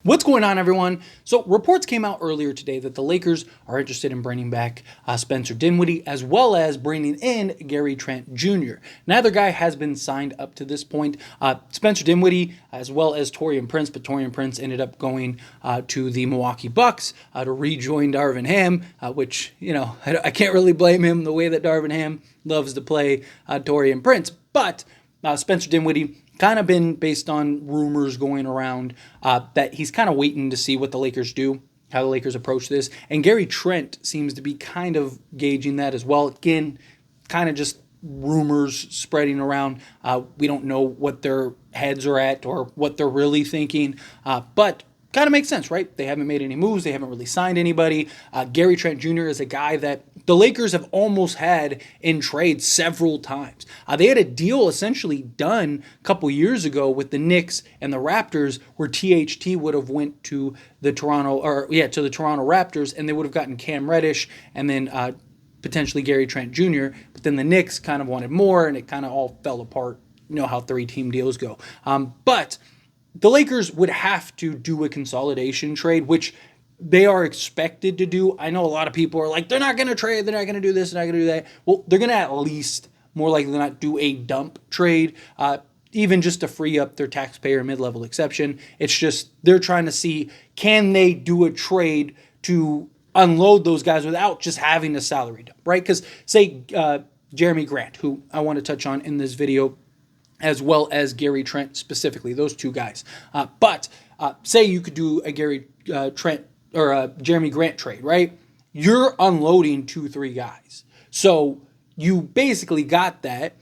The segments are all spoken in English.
What's going on, everyone? So reports came out earlier today that the Lakers are interested in bringing back Spencer Dinwiddie as well as bringing in Gary Trent Jr. Neither guy has been signed up to this point. Spencer Dinwiddie as well as Taurean Prince, but Taurean Prince ended up going to the Milwaukee Bucks to rejoin Darvin Ham, which, I can't really blame him the way that Darvin Ham loves to play Taurean Prince. But Spencer Dinwiddie kind of been based on rumors going around that he's kind of waiting to see what the Lakers do, how the Lakers approach this. And Gary Trent seems to be kind of gauging that as well. Again, kind of just rumors spreading around. We don't know what their heads are at or what they're really thinking, but kind of makes sense, right? They haven't made any moves. They haven't really signed anybody. Gary Trent Jr. is a guy that the Lakers have almost had in trade several times. They had a deal essentially done a couple years ago with the Knicks and the Raptors where THT would have went to the Toronto Raptors, and they would have gotten Cam Reddish and then potentially Gary Trent Jr. But then the Knicks kind of wanted more, and it kind of all fell apart. You know how 3-team deals go. But the Lakers would have to do a consolidation trade, which they are expected to do. I know a lot of people are like, they're not going to trade, they're not going to do this, they're not going to do that. Well, they're going to at least, more likely than not, do a dump trade, even just to free up their taxpayer mid-level exception. It's just they're trying to see, can they do a trade to unload those guys without just having a salary dump, right? Because say Jerami Grant, who I want to touch on in this video, as well as Gary Trent specifically, those two guys. But say you could do a Gary Trent or a Jerami Grant trade, right? You're unloading 2-3 guys. So you basically got that.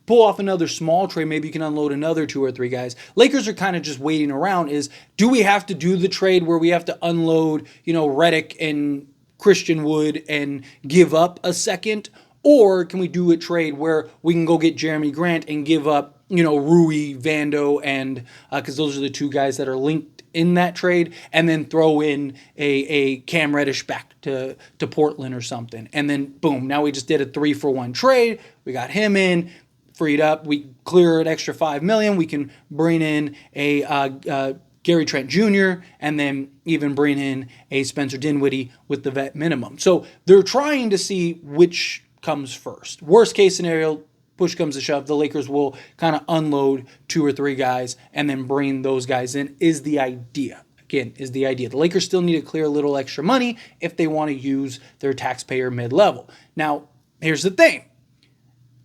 Pull off another small trade, maybe you can unload another 2 or 3 guys. Lakers are kind of just waiting around do we have to do the trade where we have to unload, Redick and Christian Wood and give up a second? Or can we do a trade where we can go get Jerami Grant and give up, Rui, Vando, and because those are the 2 guys that are linked in that trade, and then throw in a Cam Reddish back to Portland or something. And then, boom, now we just did a 3-for-1 trade. We got him in, freed up. We clear an extra $5 million. We can bring in a Gary Trent Jr., and then even bring in a Spencer Dinwiddie with the vet minimum. So they're trying to see which comes first. Worst case scenario, push comes to shove, the Lakers will kind of unload 2 or 3 guys and then bring those guys in, is the idea. Again, is the idea. The Lakers still need to clear a little extra money if they want to use their taxpayer mid-level. Now, here's the thing.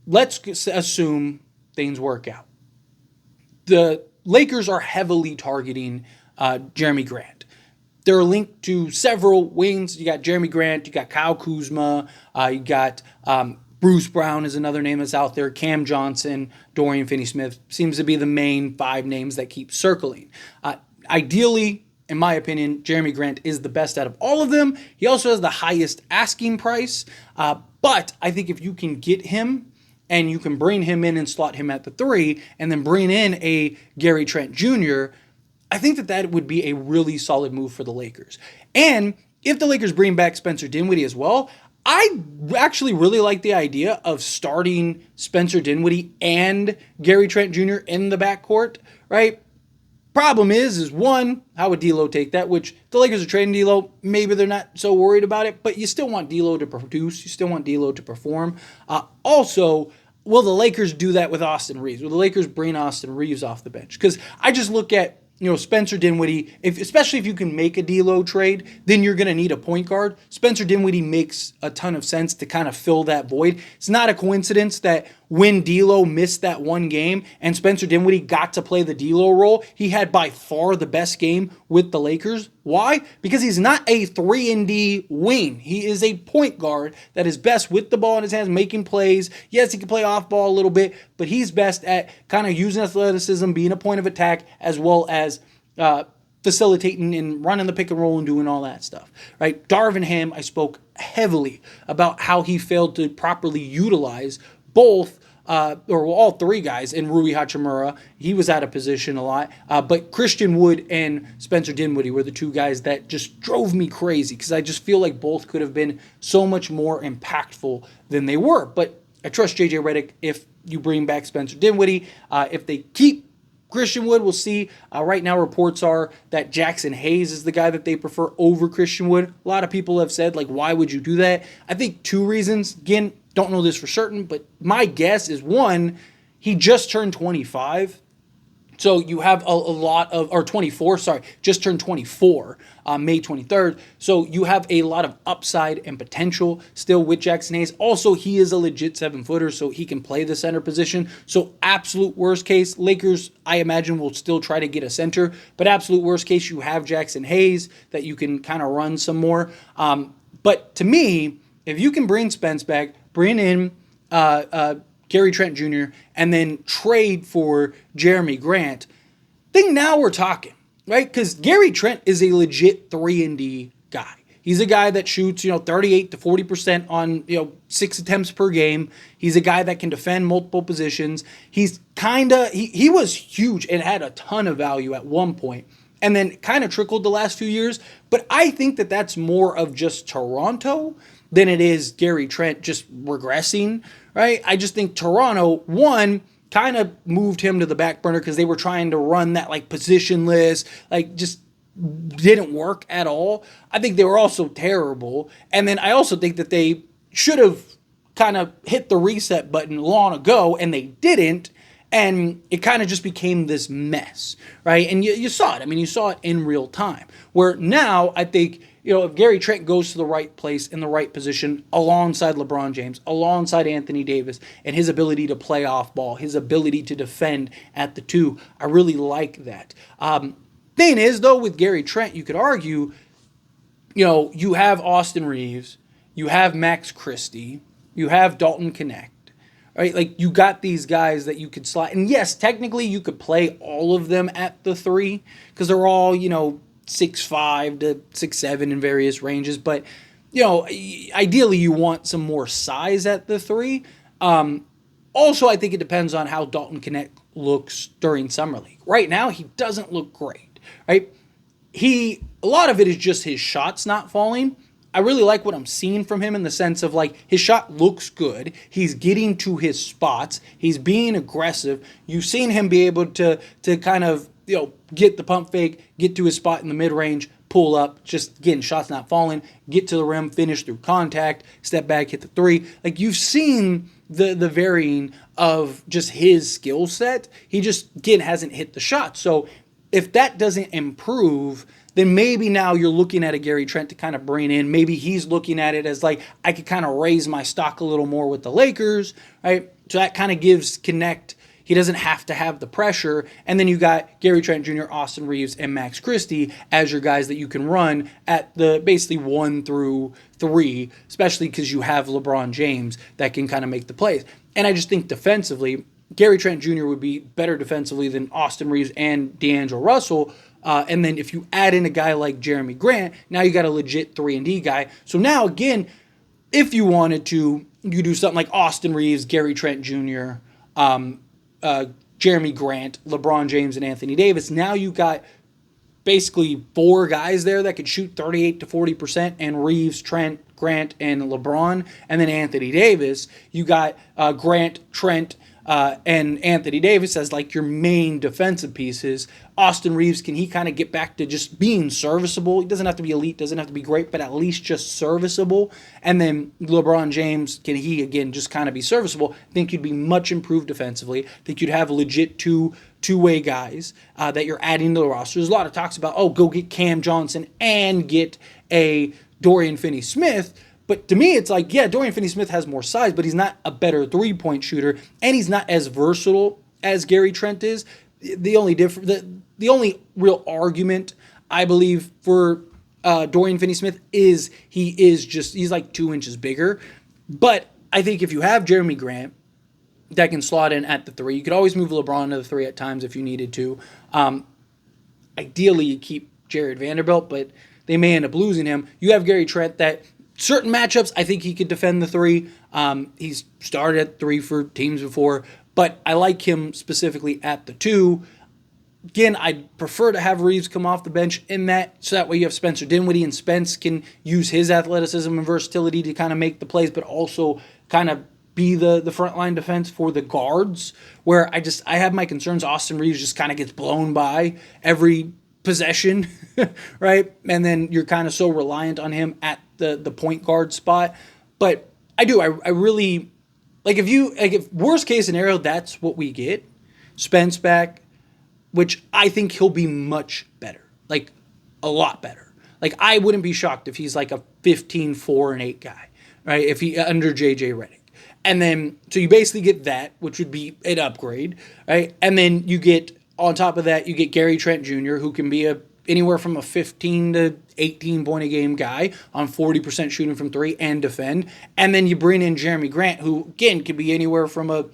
Let's assume things work out. The Lakers are heavily targeting Jerami Grant. They're linked to several wings. You got Jerami Grant, you got Kyle Kuzma, you got Bruce Brown is another name that's out there, Cam Johnson, Dorian Finney-Smith seems to be the main 5 names that keep circling. Ideally, in my opinion, Jerami Grant is the best out of all of them. He also has the highest asking price, but I think if you can get him and you can bring him in and slot him at the 3 and then bring in a Gary Trent Jr., I think that would be a really solid move for the Lakers. And if the Lakers bring back Spencer Dinwiddie as well, I actually really like the idea of starting Spencer Dinwiddie and Gary Trent Jr. in the backcourt, right? Problem is one, how would D'Lo take that? Which the Lakers are trading D'Lo. Maybe they're not so worried about it, but you still want D'Lo to produce. You still want D'Lo to perform. Also, will the Lakers do that with Austin Reeves? Will the Lakers bring Austin Reeves off the bench? Because I just look at Spencer Dinwiddie, especially if you can make a D'Lo trade, then you're going to need a point guard. Spencer Dinwiddie makes a ton of sense to kind of fill that void. It's not a coincidence that when D'Lo missed that one game and Spencer Dinwiddie got to play the D'Lo role, he had by far the best game with the Lakers. Why? Because he's not a 3-and-D wing. He is a point guard that is best with the ball in his hands, making plays. Yes, he can play off ball a little bit, but he's best at kind of using athleticism, being a point of attack, as well as facilitating and running the pick and roll and doing all that stuff, right? Darvin Ham, I spoke heavily about how he failed to properly utilize both all 3 guys in Rui Hachimura. He was out of position a lot. But Christian Wood and Spencer Dinwiddie were the 2 guys that just drove me crazy because I just feel like both could have been so much more impactful than they were. But I trust JJ Redick if you bring back Spencer Dinwiddie. If they keep Christian Wood, we'll see. Right now, reports are that Jackson Hayes is the guy that they prefer over Christian Wood. A lot of people have said, like, why would you do that? I think two reasons. Again, don't know this for certain, but my guess is, one, he just turned 25. So you have a lot of, or 24, sorry, just turned 24, May 23rd. So you have a lot of upside and potential still with Jackson Hayes. Also, he is a legit 7-footer, so he can play the center position. So absolute worst case, Lakers, I imagine, will still try to get a center. But absolute worst case, you have Jackson Hayes that you can kind of run some more. But to me, if you can bring Spence back, bring in Gary Trent Jr., and then trade for Jerami Grant, think now we're talking, right? Because Gary Trent is a legit 3-and-D guy. He's a guy that shoots, 38 to 40% on, 6 attempts per game. He's a guy that can defend multiple positions. He's he was huge and had a ton of value at one point, and then kind of trickled the last few years. But I think that that's more of just Toronto than it is Gary Trent just regressing, right? I just think Toronto, one, kind of moved him to the back burner because they were trying to run that like positionless, like just didn't work at all. I think they were also terrible. And then I also think that they should have kind of hit the reset button long ago, and they didn't. And it kind of just became this mess, right? And you saw it. I mean, you saw it in real time. Where now I think, if Gary Trent goes to the right place in the right position alongside LeBron James, alongside Anthony Davis, and his ability to play off ball, his ability to defend at the 2, I really like that. Thing is, though, with Gary Trent, you could argue, you have Austin Reeves, you have Max Christie, you have Dalton Connect. Right, like you got these guys that you could slide, and yes, technically you could play all of them at the 3 because they're all 6'5" to 6'7" in various ranges. But ideally you want some more size at the 3. Also, I think it depends on how Dalton Connect looks during Summer League. Right now, he doesn't look great. Right, a lot of it is just his shots not falling. I really like what I'm seeing from him in the sense of like his shot looks good. He's getting to his spots. He's being aggressive. You've seen him be able to kind of, get the pump fake, get to his spot in the mid-range, pull up, just getting shots not falling, get to the rim, finish through contact, step back, hit the 3. Like you've seen the varying of just his skill set. He just, again, hasn't hit the shot. So if that doesn't improve, then maybe now you're looking at a Gary Trent to kind of bring in. Maybe he's looking at it as like, I could kind of raise my stock a little more with the Lakers, right? So that kind of gives Connect. He doesn't have to have the pressure. And then you got Gary Trent Jr., Austin Reeves, and Max Christie as your guys that you can run at the basically 1 through 3, especially because you have LeBron James that can kind of make the plays. And I just think defensively, Gary Trent Jr. would be better defensively than Austin Reeves and D'Angelo Russell. And then if you add in a guy like Jerami Grant, now you got a legit 3-and-D guy. So now, again, if you wanted to, you could do something like Austin Reeves, Gary Trent Jr., Jerami Grant, LeBron James, and Anthony Davis. Now you got basically 4 guys there that could shoot 38 to 40%, and Reeves, Trent, Grant, and LeBron. And then Anthony Davis, you got Grant, Trent, and Anthony Davis as like your main defensive pieces. Austin Reeves, can he kind of get back to just being serviceable? He doesn't have to be elite, doesn't have to be great, but at least just serviceable. And then LeBron James, can he, again, just kind of be serviceable? I think you'd be much improved defensively. I think you'd have legit two-way guys that you're adding to the roster. There's a lot of talks about, go get Cam Johnson and get a Dorian Finney-Smith. But to me, it's like, yeah, Dorian Finney-Smith has more size, but he's not a better three-point shooter, and he's not as versatile as Gary Trent is. The only real argument, I believe, for Dorian Finney-Smith is he's like 2 inches bigger. But I think if you have Jerami Grant that can slot in at the 3, you could always move LeBron to the 3 at times if you needed to. Ideally, you keep Jared Vanderbilt, but they may end up losing him. You have Gary Trent that certain matchups, I think he could defend the 3. He's started at 3 for teams before, but I like him specifically at the 2. Again, I'd prefer to have Reeves come off the bench in that, so that way you have Spencer Dinwiddie, and Spence can use his athleticism and versatility to kind of make the plays, but also kind of be the frontline defense for the guards, where I have my concerns. Austin Reeves just kind of gets blown by every possession, right? And then you're kind of so reliant on him at the point guard spot. But I really like, if worst case scenario, that's what we get. Spence back, which I think he'll be much better, like a lot better. Like, I wouldn't be shocked if he's like a 15, 4, and 8 guy, right? If he under JJ Redick. And then, so you basically get that, which would be an upgrade, right? And then you get, on top of that, you get Gary Trent Jr., who can be anywhere from a 15 to 18 point a game guy on 40% shooting from 3 and defend. And then you bring in Jerami Grant, who, again, could be anywhere from a,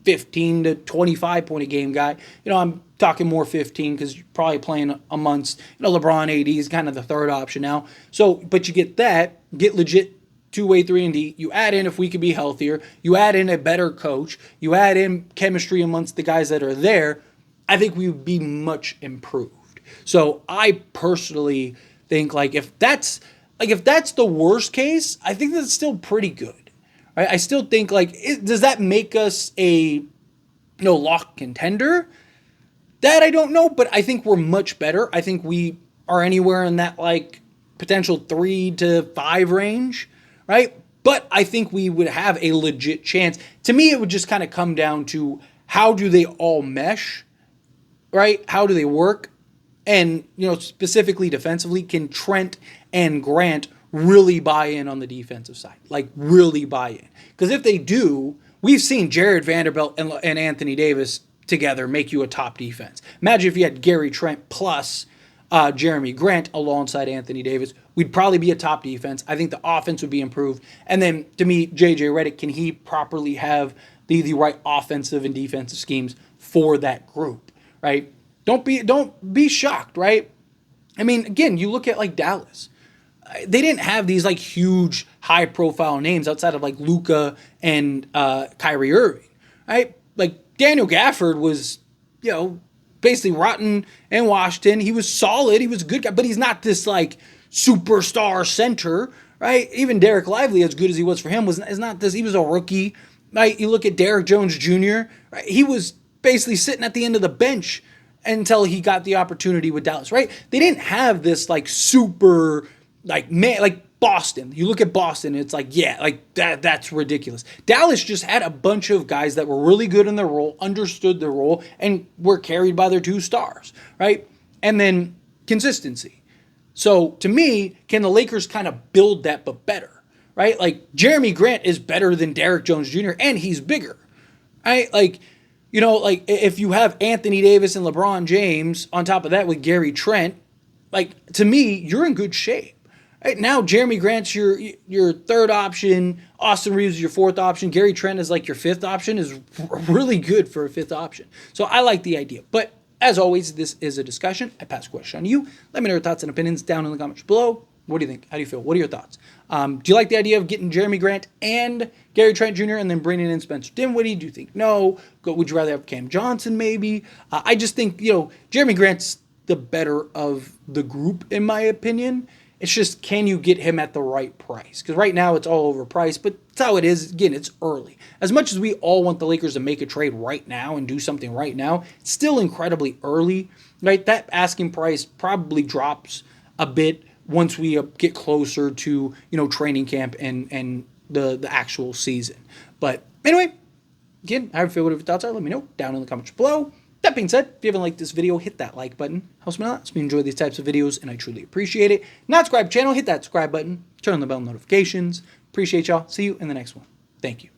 15 to 25 point a game guy. I'm talking more 15 because you're probably playing amongst, LeBron, AD is kind of the third option now. So, but you get that, get legit two-way 3-and-D. You add in, if we could be healthier, you add in a better coach, you add in chemistry amongst the guys that are there, I think we would be much improved. So I personally think, if that's the worst case, I think that's still pretty good. Right? I still think, does that make us a lock contender? That I don't know, but I think we're much better. I think we are anywhere in that potential 3 to 5 range, right? But I think we would have a legit chance. To me, it would just kind of come down to, how do they all mesh, right? How do they work? And, specifically defensively, can Trent and Grant really buy in on the defensive side? Really buy in. Because if they do, we've seen Jared Vanderbilt and Anthony Davis together make you a top defense. Imagine if you had Gary Trent plus Jerami Grant alongside Anthony Davis. We'd probably be a top defense. I think the offense would be improved. And then, to me, JJ Redick, can he properly have the right offensive and defensive schemes for that group, right? Don't be shocked, right? I mean, again, you look at Dallas. They didn't have these huge high profile names outside of Luka and Kyrie Irving, right? Daniel Gafford was, basically rotten in Washington. He was solid. He was a good guy, but he's not this superstar center, right? Even Derek Lively, as good as he was for him, is not this. He was a rookie, right? You look at Derek Jones Jr., right? He was basically sitting at the end of the bench until he got the opportunity with Dallas, right? They didn't have this super Boston. You look at Boston, it's that's ridiculous. Dallas just had a bunch of guys that were really good in their role, understood their role, and were carried by their 2 stars, right? And then consistency. So to me, can the Lakers kind of build that but better, right? Jerami Grant is better than Derek Jones Jr. and he's bigger, right? If you have Anthony Davis and LeBron James on top of that with Gary Trent, to me, you're in good shape. Right now, Jerami Grant's your third option. Austin Reeves is your 4th option. Gary Trent is your 5th option. Is really good for a 5th option. So I like the idea. But as always, this is a discussion. I pass a question on to you. Let me know your thoughts and opinions down in the comments below. What do you think? How do you feel? What are your thoughts? Do you like the idea of getting Jerami Grant and Gary Trent Jr. and then bringing in Spencer Dinwiddie? Do you think no? Would you rather have Cam Johnson maybe? I just think, Jerami Grant's the better of the group in my opinion. It's just, can you get him at the right price? Because right now it's all overpriced, but that's how it is. Again, it's early. As much as we all want the Lakers to make a trade right now and do something right now, it's still incredibly early, right? That asking price probably drops a bit once we get closer to, training camp and the actual season. But anyway, again, how do you feel? What your thoughts are? Let me know down in the comments below. That being said, if you haven't liked this video, hit that like button. Helps me a lot. Helps me enjoy these types of videos, and I truly appreciate it. Not subscribe to the channel, hit that subscribe button. Turn on the bell notifications. Appreciate y'all. See you in the next one. Thank you.